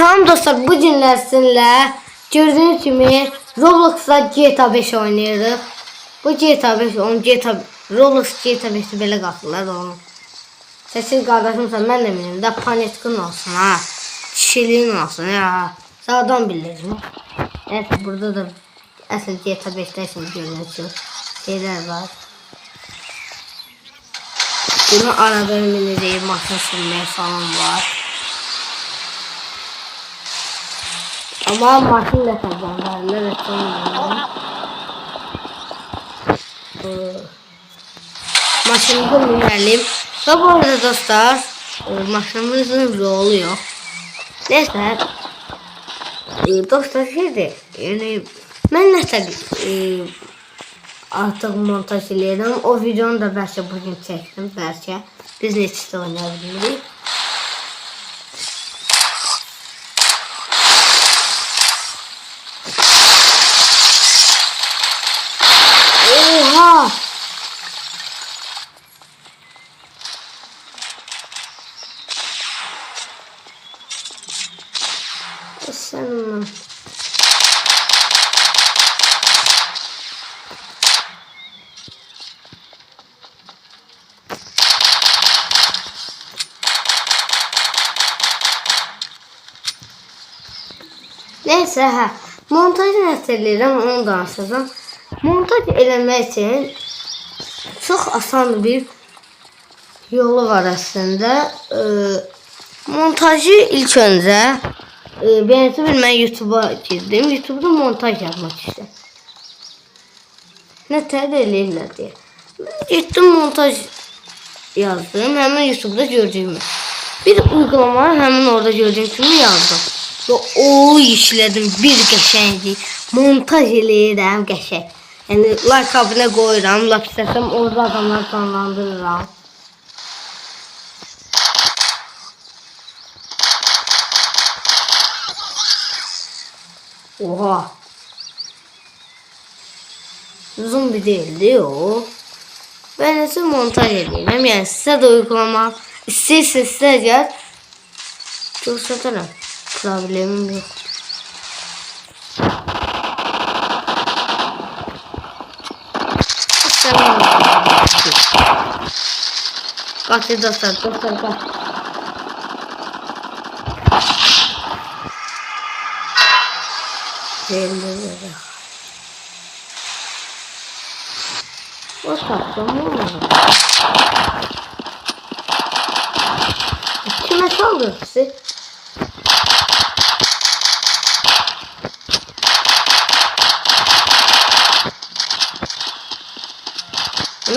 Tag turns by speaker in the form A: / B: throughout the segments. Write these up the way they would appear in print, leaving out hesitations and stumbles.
A: Salam dostlar, bu günlər sizinlə gördüğünüz kimi Roblox'da GTA 5 oynayırıq. Bu GTA 5, Roblox GTA 5'i belə qatırlar onu. Səsin qardaşımsa mən də bilmirəm də panetkın olsun ha. Kişiliğin olsun ya. Sağdan bilirim. Evet, burada da əsl GTA 5'də şimdi görüyorsunuz şeyler var. Bunu arabaya minəcəyim, maşın sürməyə falan var. Ama maşın da kazanlarlar etmiyorum. Maşınımızı binelim. Ve bu arada dostlar, maşınımızın yolu yok. Neyse, dostlar şeydi, yani ben ne tabi artık montaj edirəm. O videonu da belki bugün çektim, belki biz neçə oynayabiliriz. Oha! Sen neyse ha, montajı nasıl edirəm onu danışacağım. Montaj eləmək için çok asan bir yolu var aslında. Montajı ilk önce ben YouTube'a girdim. YouTube'da montaj yapmak istedim. Ne eləyirlər diye. Gittim montaj yazdım. Hemen YouTube'da gördüğümü. Bir uygulama hemen orada gördüğüm kimi yazdım. Ve o işledim, bir qəşəngdir. Montaj eləyirəm qəşəng. Yani like abone koyuram, like istəsəm orada adamlar canlandırıram. Oha. Zombi değildi o. Ben nasıl montaj edeyim? Yani size de uygulama isterseniz gel. Çok satarım. Problemim yok. Kaç dostlar kaç. O sattım mı? Kime saldın sizi?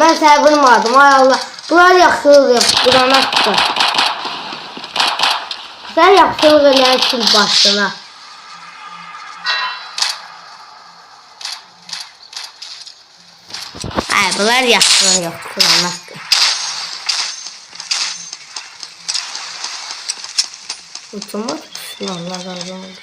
A: Ben seni vurmadım, ay Allah. Bunlar yaxşılıq yapılan attı. Sen yaxşılıq eləyən kim başına? Ay, bunlar yaxşılıq yapılan attı. Uçumuz Allah razı olsun.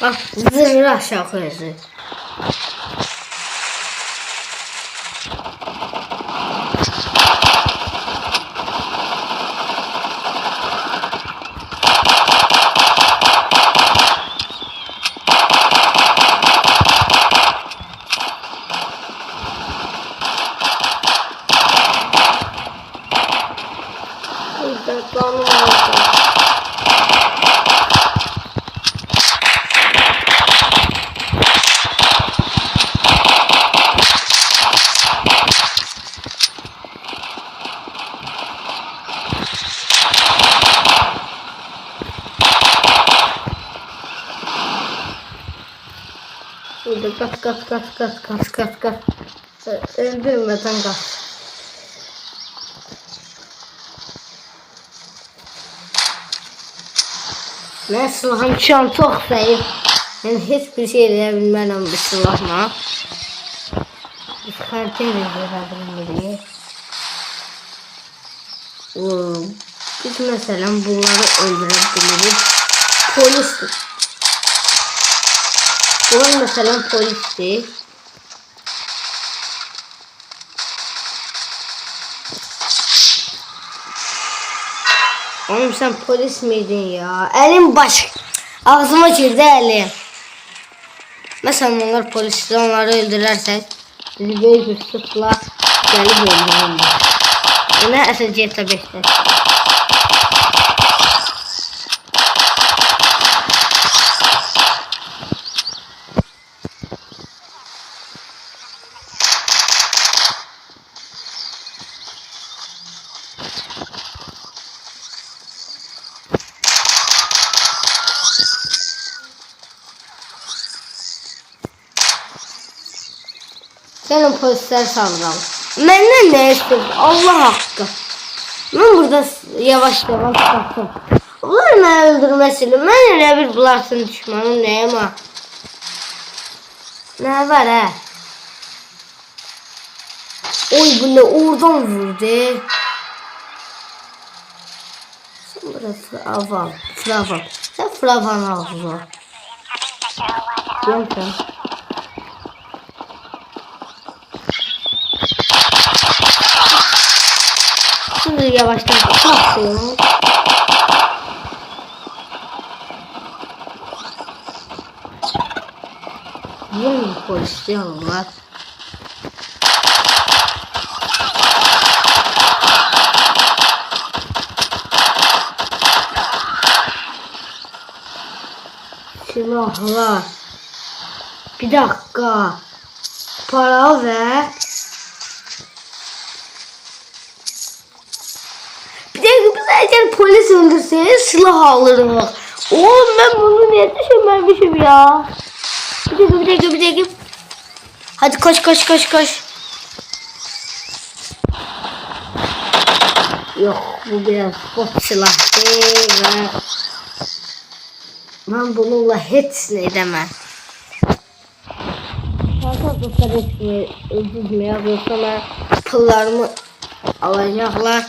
A: Bak zırhı aşağı koyuyorsun. Burada kaç. Öldürmeden kaç. Ben silahım şu an çok zayıf. Ben hiçbir şey diyebilmem bu silahla. Biz karteli verebilmeliyiz. Biz mesela bunları öldürebiliriz. Polis Bu mesela polisti. Oğlum sen polis miydin ya? Elim baş. Ağzıma girdi elim. Mesela onlar polisler onları öldürürsek bizi böyle bir sıkla gelip öldürürler. Ne əsas GTA 5'te. Gelin polisler saldıralım. Benden ne istiyorsun? Allah hakkı. Ben burada yavaş yavaş baktım. Bunlar beni öldürmesiyle. Ben elə bir bularsın düşmanım neyim ha? Ne var he? Oy bu ne oradan vurdu. Sen burada Fravan. Sen Fravan aldın. Diyorum sen. Şimdi yavaştan kapıyorum. Yeni polisler var. Silahlar. Bir dakika. Para ver. Eğer polis öldürseniz silah alırım. Oğlum ben bunu niye düşünmemişim ya. Bir dakika. Hadi koş. Yok bu biraz bot silah değil. Ben bununla hepsini edemem. Arkadaşlar hepsini öldürmeye yoksa pullarımı alacaklar.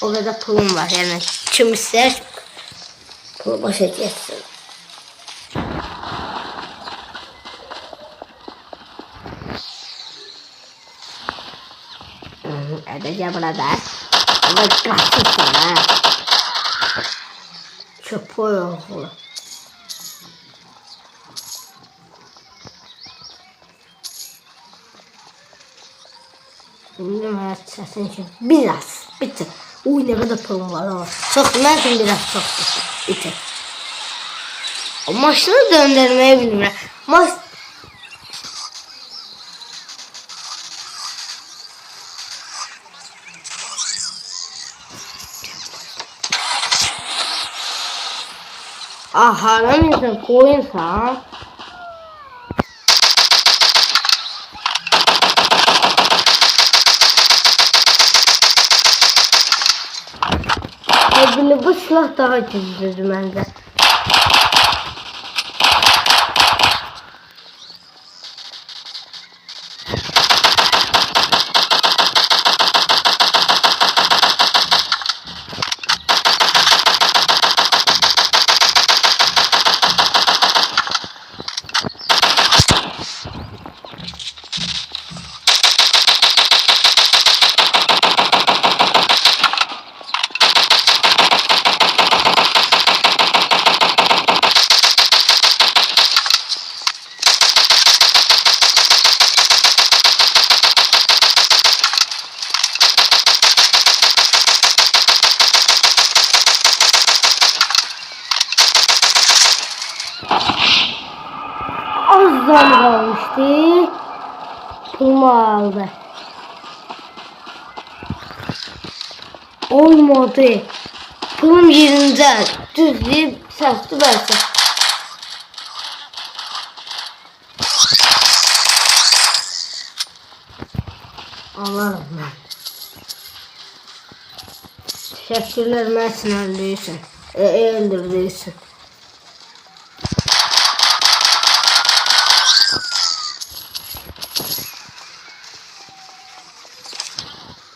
A: O kadar pulum var yani kim ister pul başa geçsin. Edeceğim burada. Ama kaçırsın ha. Çöpü yok. Bilmiyorum hayat sesin için biraz bitti. Uy ne kadar pulum var ama. Çok merdim biraz çok bitti. O maçını döndürmeyi bilmiyorum. Maç haram insan koyunsa Bile bu silah daha cüzdürdü bende. Az kalmıştı. Pulumu aldı. Olmadı. Pulum yerinde. Düzleyip sattı belki. Allah'ım ben. Teşekkürler Mersin öldüysün. Öldürdüysün.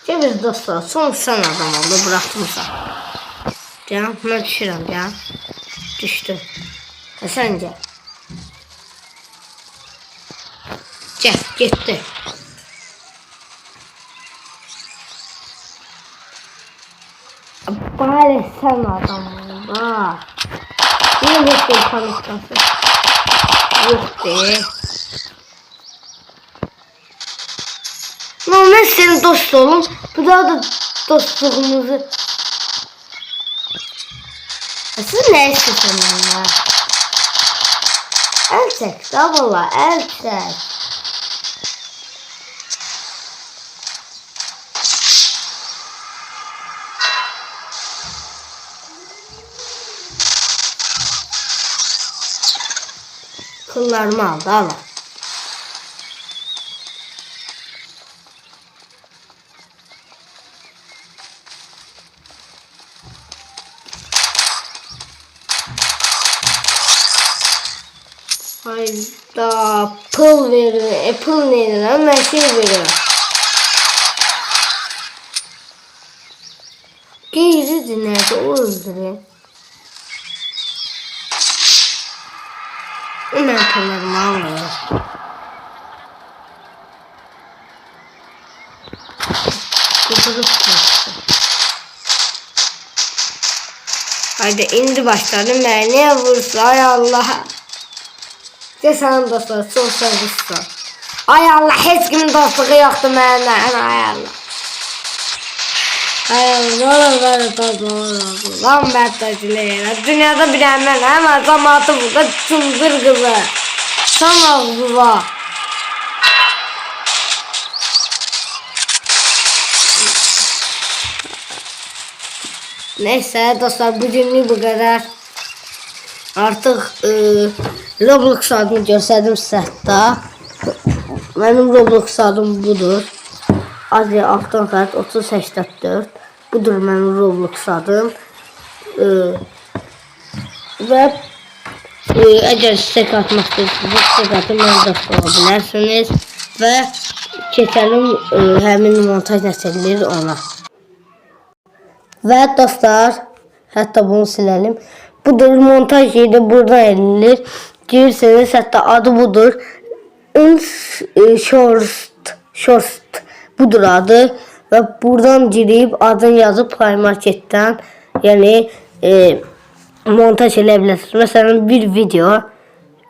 A: Ceviz dostlar son sen adam oldu bıraktım sen. Can ben düşürüm can. Düştü. Sen gel. Getdi. Bari sen adamın var. Niye bir paniklasın? Yok be. Normal senin dost olun. Bu da dostluğumuzu. Siz ne istiyorsunuz ya? El çek. Da valla el çek. Kıllarımı aldı ama. Hayda pıl veriyor. Apple neydi lan? Ben şey veriyorum. Geyri nerede? O öldürüyor. Hemen pıllarımı almıyor. Haydi indi başladım ben ne vursa ay Allah. Desən dostlar çok sevmişsin. Ay Allah hiç kimin dostluğu yoktu benden ay Allah. Ay Allah lan ben taşıyla. Dünyada bilenler hemen zamanı burada çıldır kızı. Sana var. Neyse dostlar bugünlük bu kadar. Artık Roblox adını gösterdim size hatta. Benim Roblox adım budur. Azya altdan saat 3084. Budur benim Roblox adım. Ve eğer size katmak istiyorsanız size katın beni olabilirsiniz. Ve geçelim hemen montaj nesneleri ona. Ve dostlar hatta bunu silelim. Budur montaj yeri buradan edilir. Girirseniz hatta adı budur. Short budur adı. Ve buradan girip adını yazıp Play Market'ten yani montaj edebilirsiniz. Mesela bir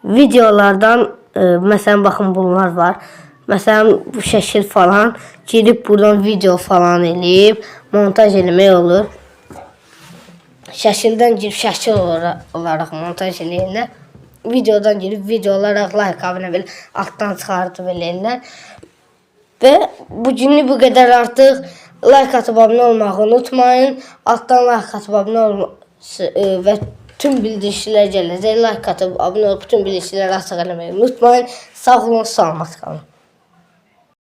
A: videolardan mesela bakın bunlar var. Mesela bu şəkil falan girip buradan video falan eləyib montaj eləmək olur. Şəkildən girip şəkil olaraq montaj eləyirlər. Videodan girip video olaraq like abunə belə alttan çıxartıb eləyirlər. Və bugünlük bu qədər artıq. Like atıp abunə olmağı unutmayın. Alttan like atıp abunə olmağı və tüm bildirişlər gələcək. Like atıp abunə olub bütün bildirişləri açıq eləməyi unutmayın. Sağ olun, salamat qalın.